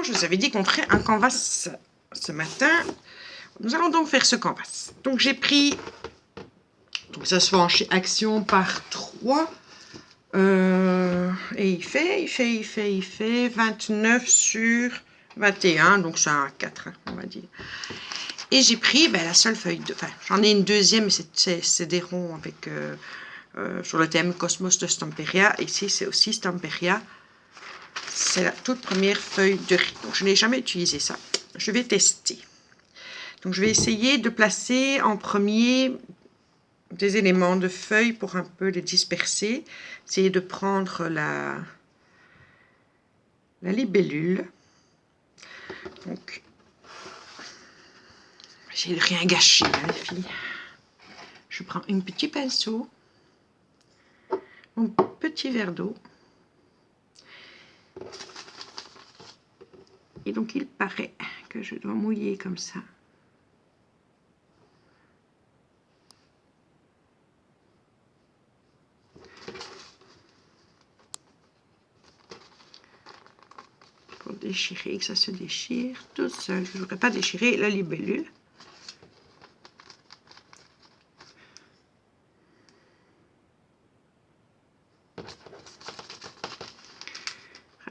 je vous avais dit qu'on ferait un canvas ce matin. Nous allons donc faire ce canvas. Donc j'ai pris, donc ça se vend chez Action par 3. Et il fait 29 sur 21, donc c'est un 4, hein, on va dire. Et j'ai pris la seule feuille de... Enfin, j'en ai une deuxième, mais c'est des ronds avec... sur le thème Cosmos de Stamperia. Ici, c'est aussi Stamperia. C'est la toute première feuille de riz. Donc, je n'ai jamais utilisé ça. Je vais tester. Donc, je vais essayer de placer en premier des éléments de feuilles pour un peu les disperser. Essayer de prendre la libellule. Donc, j'ai rien gâché, hein, les filles. Je prends un petit pinceau, mon petit verre d'eau. Et donc, il paraît que je dois mouiller comme ça. Pour déchirer, que ça se déchire tout seul. Je ne voudrais pas déchirer la libellule.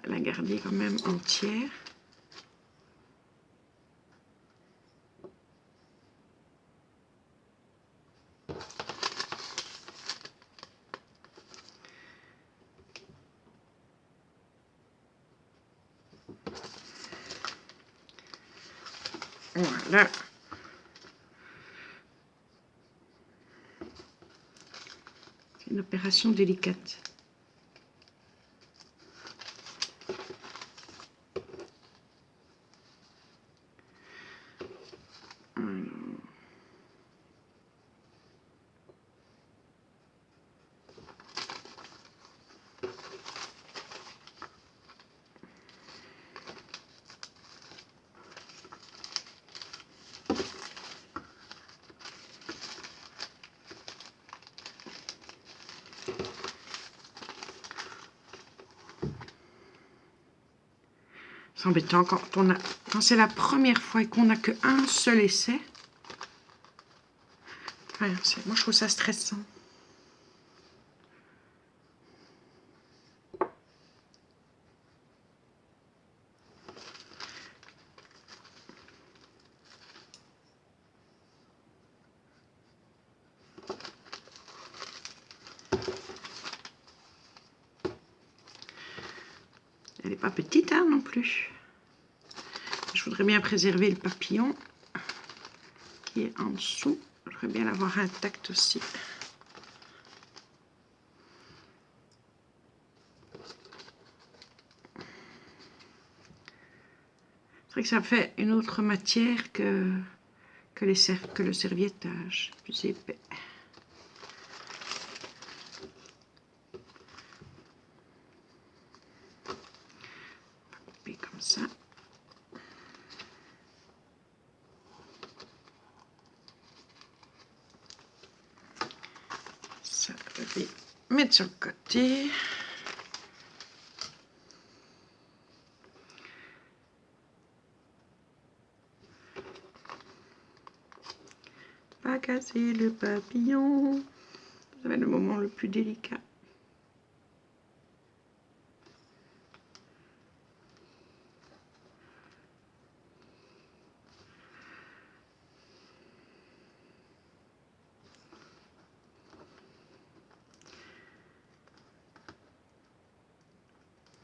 La garder quand même entière. Voilà. C'est une opération délicate. C'est embêtant quand c'est la première fois et qu'on n'a qu'un seul essai. Ouais, moi, je trouve ça stressant. Elle n'est pas petite, hein, non plus. Je voudrais bien préserver le papillon qui est en dessous. Je voudrais bien l'avoir intact aussi. C'est vrai que ça fait une autre matière que le serviettage, plus épais. On va couper comme ça. Ça, je vais mettre sur le côté. Pas casser le papillon. Ça va être le moment le plus délicat.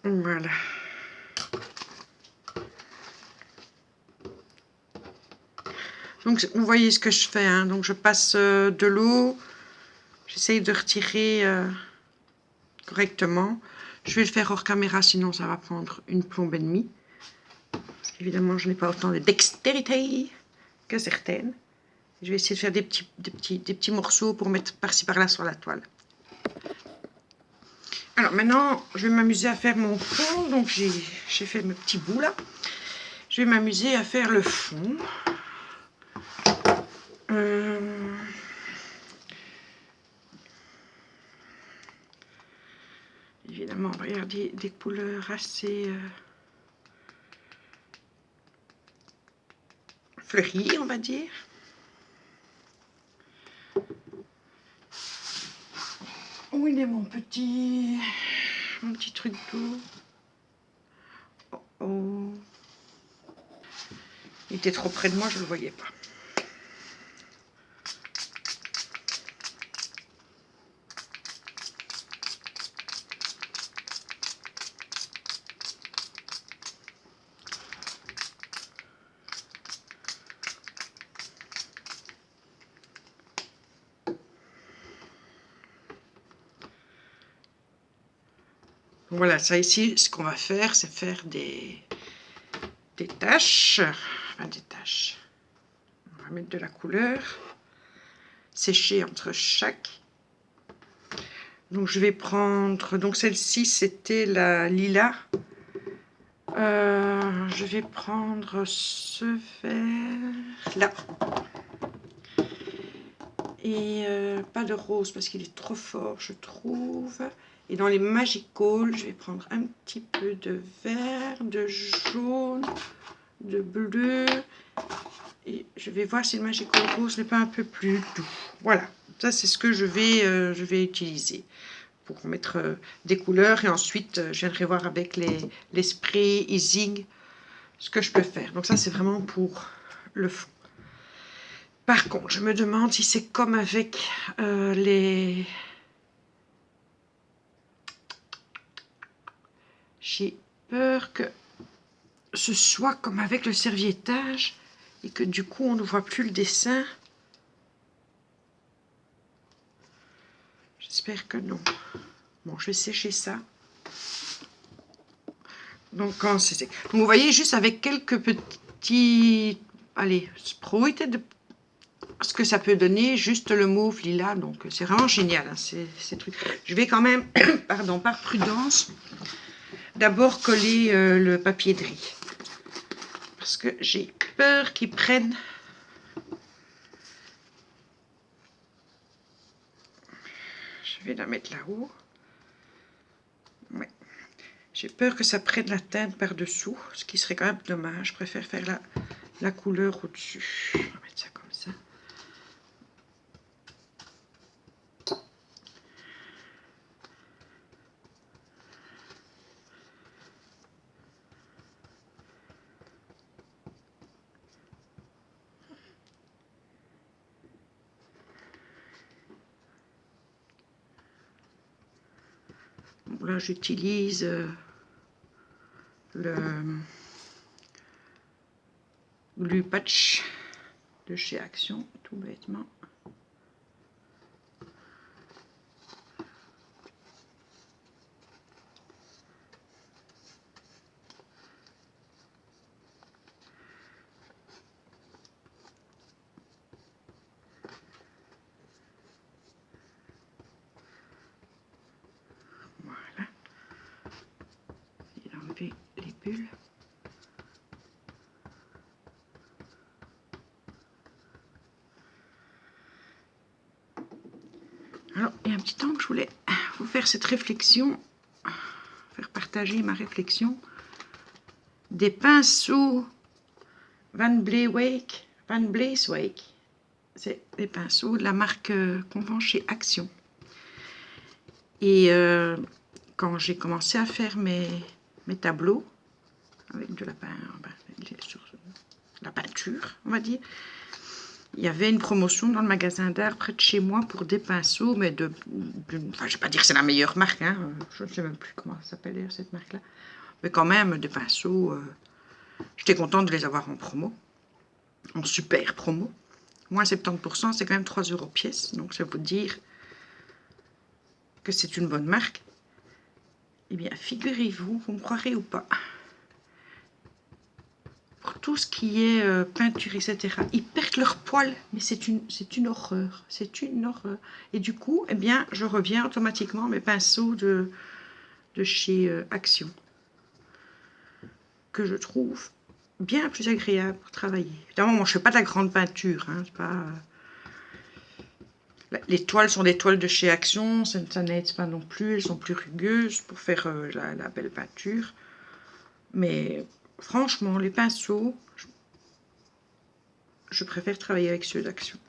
Voilà. Donc, vous voyez ce que je fais, hein. Donc, je passe de l'eau. J'essaye de retirer correctement. Je vais le faire hors caméra, sinon ça va prendre une plombe et demie. Parce qu'évidemment, je n'ai pas autant de dextérité que certaines. Je vais essayer de faire des petits morceaux pour mettre par-ci par-là sur la toile. Alors maintenant, je vais m'amuser à faire mon fond. Donc j'ai fait mes petits bouts là. Je vais m'amuser à faire le fond. Évidemment, regardez des couleurs assez fleuri, on va dire. Où il est mon petit truc d'eau? Oh, oh. Il était trop près de moi, je ne le voyais pas. Voilà, ça ici, ce qu'on va faire, c'est faire des taches. Enfin, des taches. On va mettre de la couleur. Sécher entre chaque. Donc, je vais prendre... Donc, celle-ci, c'était la lilas. Je vais prendre ce vert-là. Et pas de rose, parce qu'il est trop fort, je trouve. Et dans les Magical, je vais prendre un petit peu de vert, de jaune, de bleu. Et je vais voir si le Magical Rose n'est pas un peu plus doux. Voilà, ça c'est ce que je vais utiliser pour mettre des couleurs. Et ensuite, je viendrai voir avec les sprays easing ce que je peux faire. Donc ça, c'est vraiment pour le fond. Par contre, je me demande si c'est comme avec les... J'ai peur que ce soit comme avec le serviettage et que du coup on ne voit plus le dessin. J'espère que non. Bon, je vais sécher ça. Donc quand c'est... Vous voyez, juste avec quelques petits... Allez, sprouilles de ce que ça peut donner, juste le mauve lilas. Donc c'est vraiment génial, hein, ces trucs. Je vais quand même, pardon, par prudence, d'abord coller le papier de riz. Parce que j'ai peur qu'ils prennent... Je vais la mettre là-haut. Ouais. J'ai peur que ça prenne la teinte par-dessous, ce qui serait quand même dommage. Je préfère faire la couleur au-dessus. On va mettre ça comme ça. Bon, là, j'utilise le Glue Patch de chez Action, tout bêtement. Voilà. Il a enlevé les bulles. Alors, il y a un petit temps que je voulais vous faire cette réflexion, faire partager ma réflexion des pinceaux Van Bleewijk, c'est des pinceaux de la marque qu'on vend chez Action. Et quand j'ai commencé à faire mes tableaux avec de la peinture, on va dire, il y avait une promotion dans le magasin d'art près de chez moi pour des pinceaux, mais enfin, je ne vais pas dire que c'est la meilleure marque, hein, je ne sais même plus comment ça s'appelle cette marque-là, mais quand même des pinceaux, j'étais contente de les avoir en promo, en super promo. Moins 70%, c'est quand même 3 € pièce, donc ça veut dire que c'est une bonne marque. Eh bien, figurez-vous, vous me croirez ou pas, pour tout ce qui est peinture, etc., ils perdent leur poil, mais c'est une horreur, c'est une horreur. Et du coup, eh bien, je reviens automatiquement à mes pinceaux de chez Action, que je trouve bien plus agréable pour travailler. Évidemment, moi, je ne fais pas de la grande peinture, hein, c'est pas... Les toiles sont des toiles de chez Action, ça n'aide pas non plus, elles sont plus rugueuses pour faire la belle peinture. Mais franchement, les pinceaux, je préfère travailler avec ceux d'Action.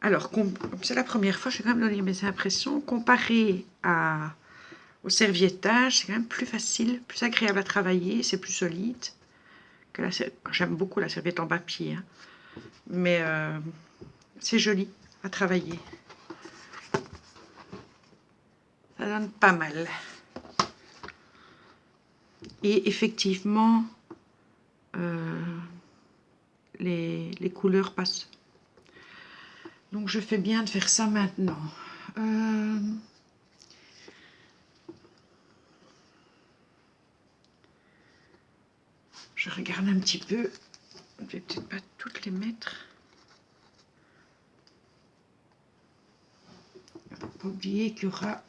Alors, comme c'est la première fois, je vais quand même donner mes impressions. Comparé au serviettage, c'est quand même plus facile, plus agréable à travailler, c'est plus solide. J'aime beaucoup la serviette en papier, hein, mais c'est joli à travailler. Ça donne pas mal. Et effectivement, les couleurs passent. Donc je fais bien de faire ça maintenant. Je regarde un petit peu. Je ne vais peut-être pas toutes les mettre. Il ne faut pas oublier qu'il y aura...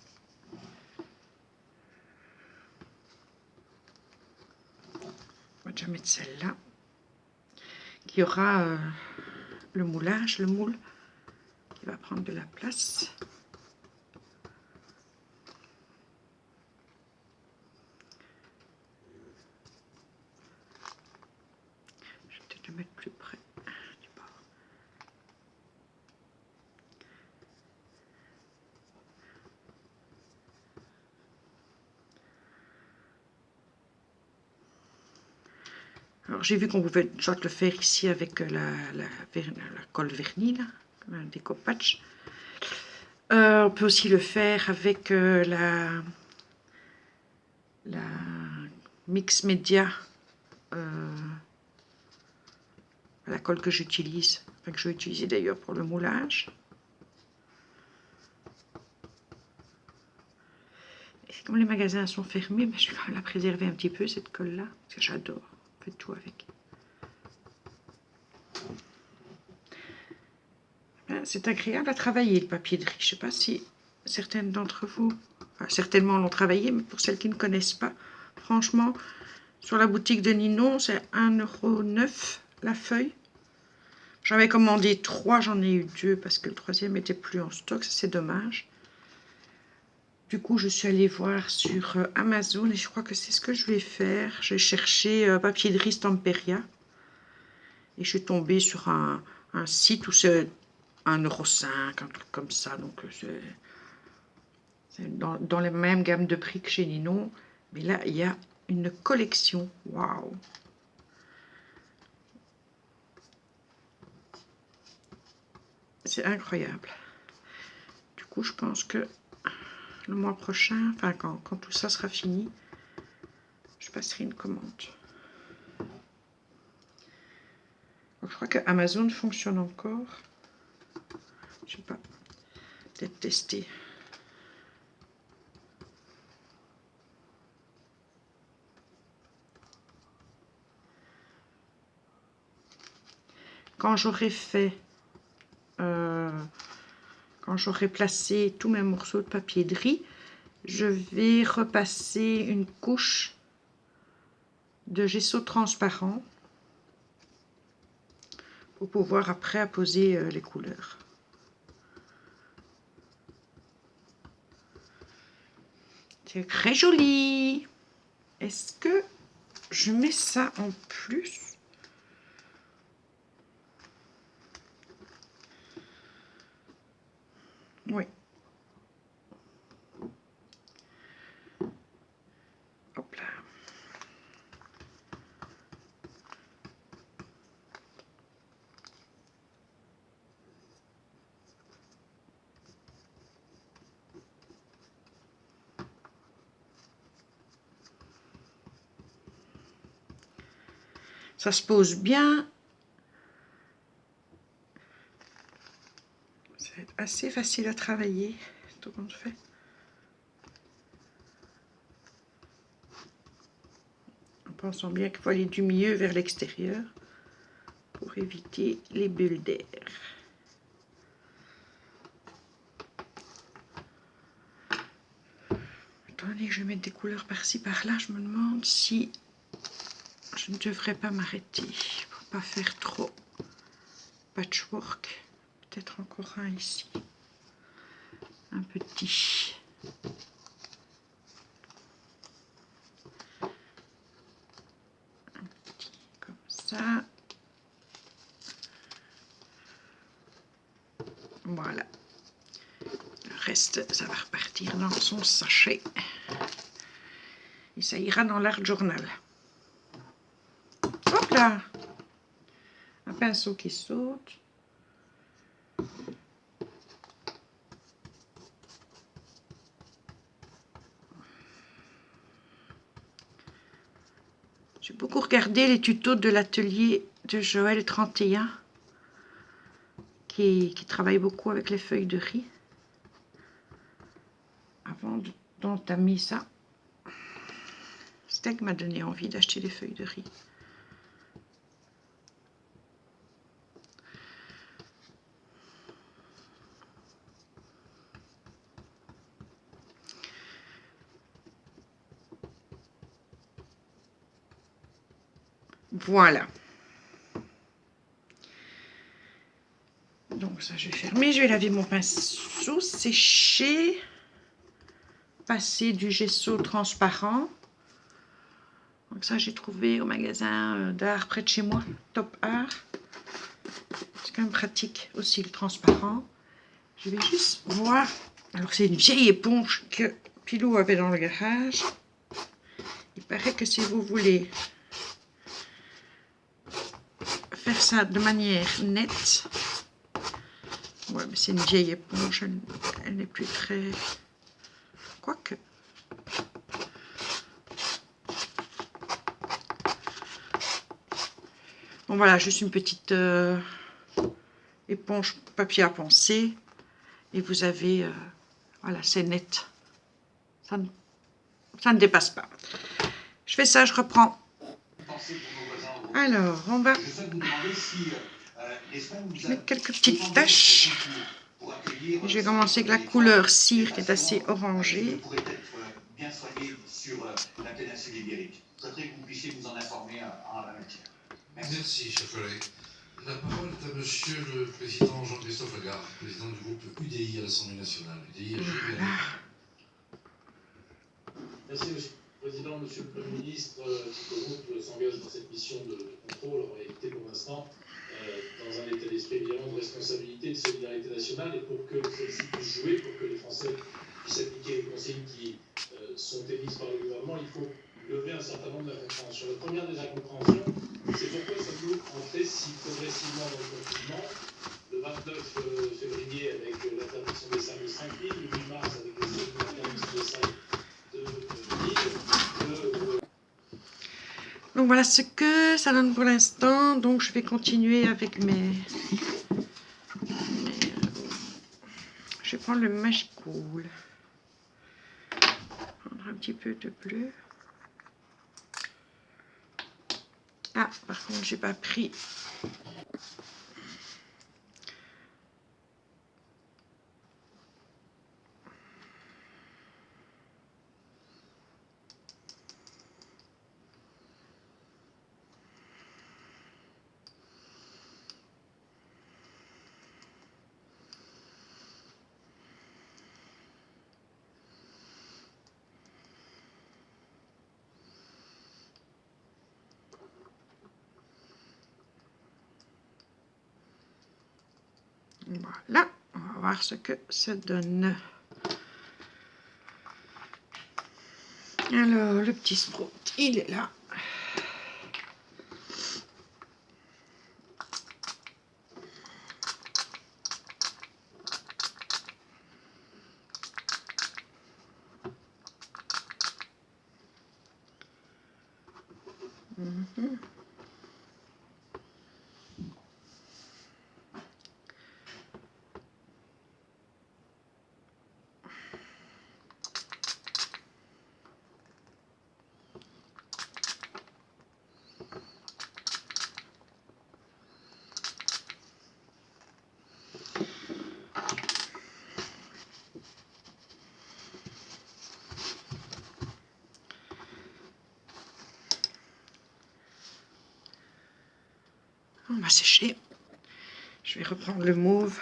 On va déjà mettre celle-là. Qu'il y aura le moulage, le moule, qui va prendre de la place. Je vais peut-être le mettre plus près du bord. Alors j'ai vu qu'on pouvait soit le faire ici avec la colle vernis, là, comme un découpage. On peut aussi le faire avec la Mix Media, la colle que j'utilise, enfin, que je vais utiliser d'ailleurs pour le moulage. Et comme les magasins sont fermés, ben, je vais quand même la préserver un petit peu, cette colle-là, parce que j'adore, on fait tout avec. Ben, c'est agréable à travailler, le papier de riz. Je ne sais pas si certaines d'entre vous, enfin, certainement l'ont travaillé, mais pour celles qui ne connaissent pas, franchement, sur la boutique de Ninon, c'est 1,09 € la feuille. J'en avais commandé 3, j'en ai eu 2 parce que le troisième n'était plus en stock, ça c'est dommage. Du coup, je suis allée voir sur Amazon et je crois que c'est ce que je vais faire. Je vais chercher papier de riz Stamperia. Et je suis tombée sur un site où c'est 1,05 €, un truc comme ça. Donc c'est dans les mêmes gammes de prix que chez Ninon. Mais là, il y a une collection. Waouh! C'est incroyable. Du coup, je pense que le mois prochain, enfin quand tout ça sera fini, je passerai une commande. Donc, je crois que Amazon fonctionne encore. Je sais pas. Peut-être tester. Quand j'aurai fait, quand j'aurai placé tous mes morceaux de papier de riz, je vais repasser une couche de gesso transparent pour pouvoir après apposer les couleurs. C'est très joli. Est-ce que je mets ça en plus? Oui. Hop là. Ça se pose bien. C'est assez facile à travailler, tout le monde fait. En pensant bien qu'il faut aller du milieu vers l'extérieur pour éviter les bulles d'air. Étant donné que je vais mettre des couleurs par-ci par-là, je me demande si je ne devrais pas m'arrêter pour pas faire trop patchwork. Peut-être encore un ici, un petit. Voilà. Le reste, ça va repartir dans son sachet. Et ça ira dans l'art journal. Hop là! Un pinceau qui saute. J'ai beaucoup regardé les tutos de l'atelier de Joël 31 qui travaille beaucoup avec les feuilles de riz avant d'entamer ça. Steak m'a donné envie d'acheter des feuilles de riz. Voilà. Donc ça, je vais fermer. Je vais laver mon pinceau, sécher, passer du gesso transparent. Donc ça, j'ai trouvé au magasin d'art près de chez moi, Top Art. C'est quand même pratique aussi le transparent. Je vais juste voir. Alors c'est une vieille éponge que Pilou avait dans le garage. Il paraît que si vous voulez faire ça de manière nette, ouais, mais c'est une vieille éponge, elle n'est plus très... Quoique... Bon voilà, juste une petite éponge papier à penser. Et vous avez... voilà, c'est net. Ça ne dépasse pas. Je fais ça, je reprends. Alors, on va mettre quelques petites taches. Je vais commencer avec la couleur cire qui est assez orangée. Bien soigné sur la péninsule ibérique. Je souhaiterais que vous puissiez nous en informer en la matière. Merci, cher collègue. La parole est à monsieur le président Jean-Christophe Lagarde, président du groupe UDI à l'Assemblée nationale. UDI Voilà. Merci, monsieur le président, monsieur le Premier ministre. Notre groupe s'engage dans cette mission de contrôle, en réalité pour l'instant, dans un état d'esprit évidemment de responsabilité, de solidarité nationale, et pour que celle-ci puisse jouer, pour que les Français puissent appliquer les consignes qui sont émises par le gouvernement, il faut lever un certain nombre d'incompréhensions. La première des incompréhensions, c'est pourquoi sommes-nous entrés si progressivement dans le confinement, le 29 février avec l'interdiction des salles de 5 000, le 8 mars avec l'interdiction des salles de 1000. Donc voilà ce que ça donne pour l'instant. Donc je vais continuer avec mes... Je vais prendre le Magicool. Prendre un petit peu de bleu. Ah, par contre, j'ai pas pris. Voilà, on va voir ce que ça donne. Alors, le petit sprout, il est là. On va sécher. Je vais reprendre le mauve.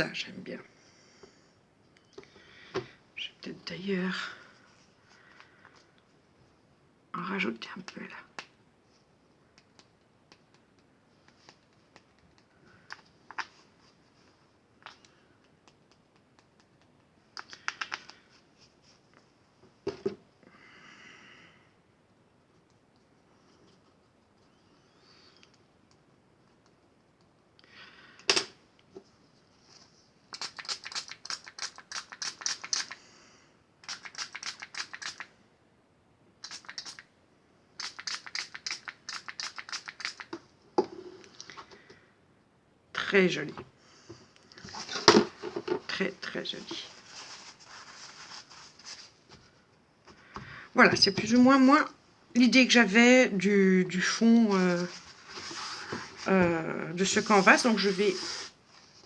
Ça, j'aime bien. Je vais peut-être d'ailleurs en rajouter un peu là. Très joli. Très, très joli. Voilà, c'est plus ou moins moi l'idée que j'avais du fond de ce canvas. Donc, je vais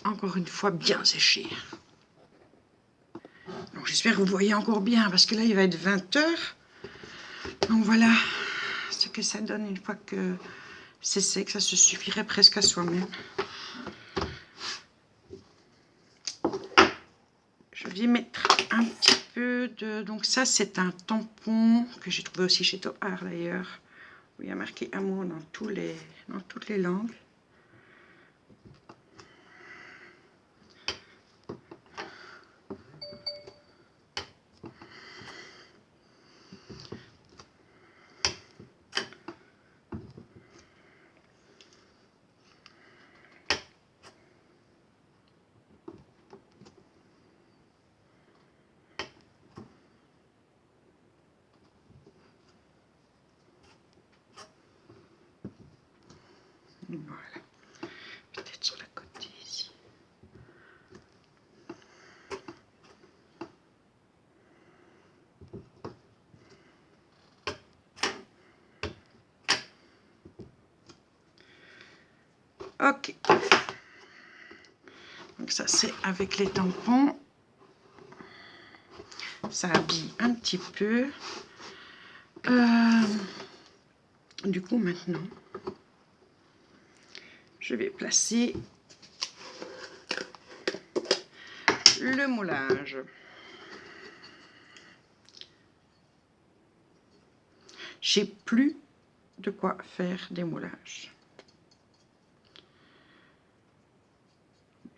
encore une fois bien sécher. Donc, j'espère que vous voyez encore bien parce que là, il va être 20 h. Donc, voilà ce que ça donne une fois que c'est sec. Ça se suffirait presque à soi-même. Je vais mettre un petit peu de... Donc ça, c'est un tampon que j'ai trouvé aussi chez Toar d'ailleurs. Où il y a marqué amour dans toutes les langues. Voilà. Peut-être sur la côté ici. Ok. Donc ça, c'est avec les tampons. Ça habille un petit peu. Du coup, maintenant, je vais placer le moulage. J'ai plus de quoi faire des moulages.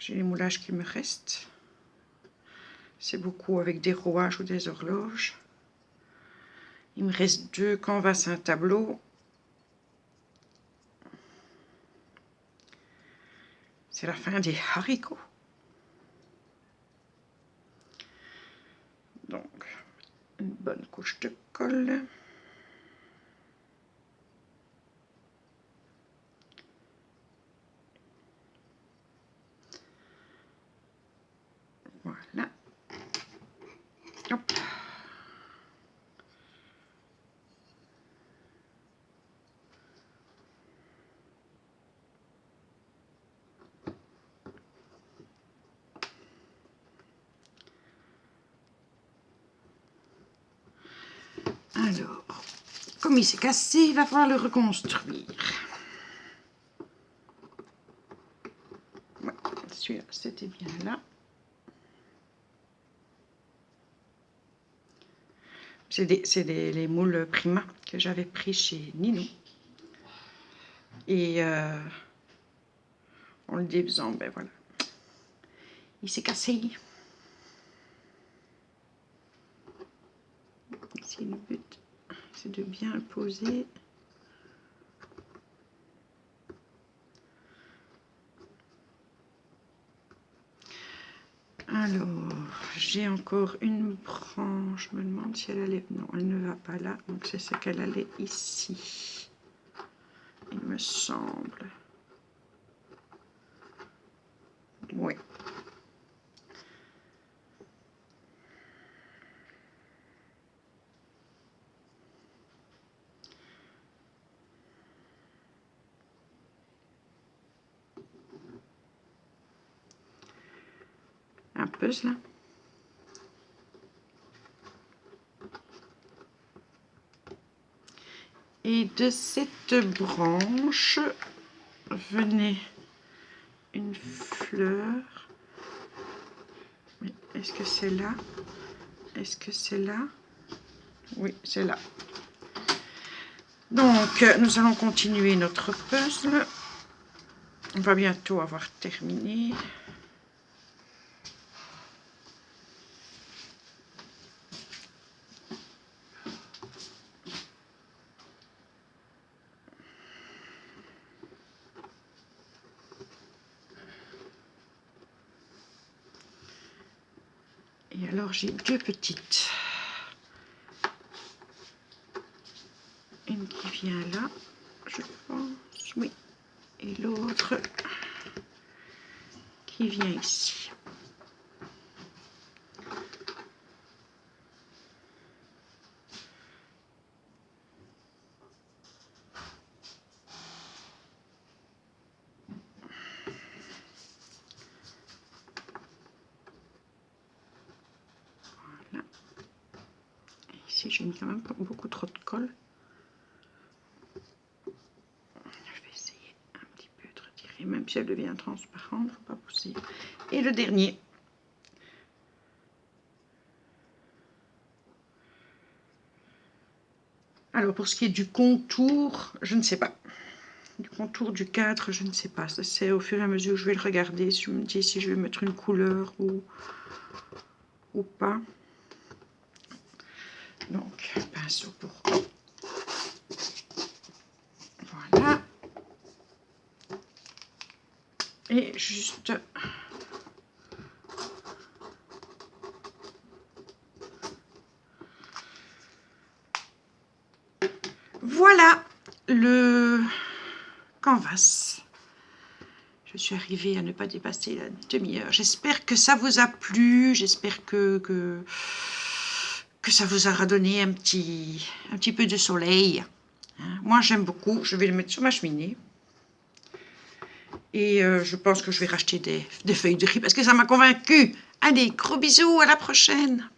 J'ai les moulages qui me restent. C'est beaucoup avec des rouages ou des horloges. Il me reste 2 canvas et un tableau. C'est la fin des haricots. Donc, une bonne couche de colle. Voilà. Hop. Alors, comme il s'est cassé, il va falloir le reconstruire. Ouais, celui-là, c'était bien là. C'est les moules Prima que j'avais pris chez Nino. Et en le défaisant, ben voilà, il s'est cassé. Ici, le but, c'est de bien le poser. Alors, j'ai encore une branche. Je me demande si elle allait... Non, elle ne va pas là. Donc, c'est ce qu'elle allait ici. Il me semble. Oui. Un peu cela. Et de cette branche venait une fleur Est-ce que c'est là? Est-ce que c'est là? Oui, c'est là. Donc, nous allons continuer notre puzzle. On va bientôt avoir terminé. Et alors, j'ai deux petites. Une qui vient là, je pense, oui. Et l'autre qui vient ici. Voilà. Et ici, j'ai mis quand même beaucoup trop de colle. Je vais essayer un petit peu de retirer, même si elle devient transparente, il ne faut pas pousser. Et le dernier. Alors, pour ce qui est du contour, je ne sais pas. Du contour du cadre, je ne sais pas. C'est au fur et à mesure que je vais le regarder, si je me dis si je vais mettre une couleur ou pas. Donc, pinceau pour... Voilà. Et juste... Voilà le canvas. Je suis arrivée à ne pas dépasser la demi-heure. J'espère que ça vous a plu. J'espère que ça vous aura donné un petit peu de soleil. Hein, moi, j'aime beaucoup. Je vais le mettre sur ma cheminée. Et je pense que je vais racheter des feuilles de riz parce que ça m'a convaincue. Allez, gros bisous, à la prochaine.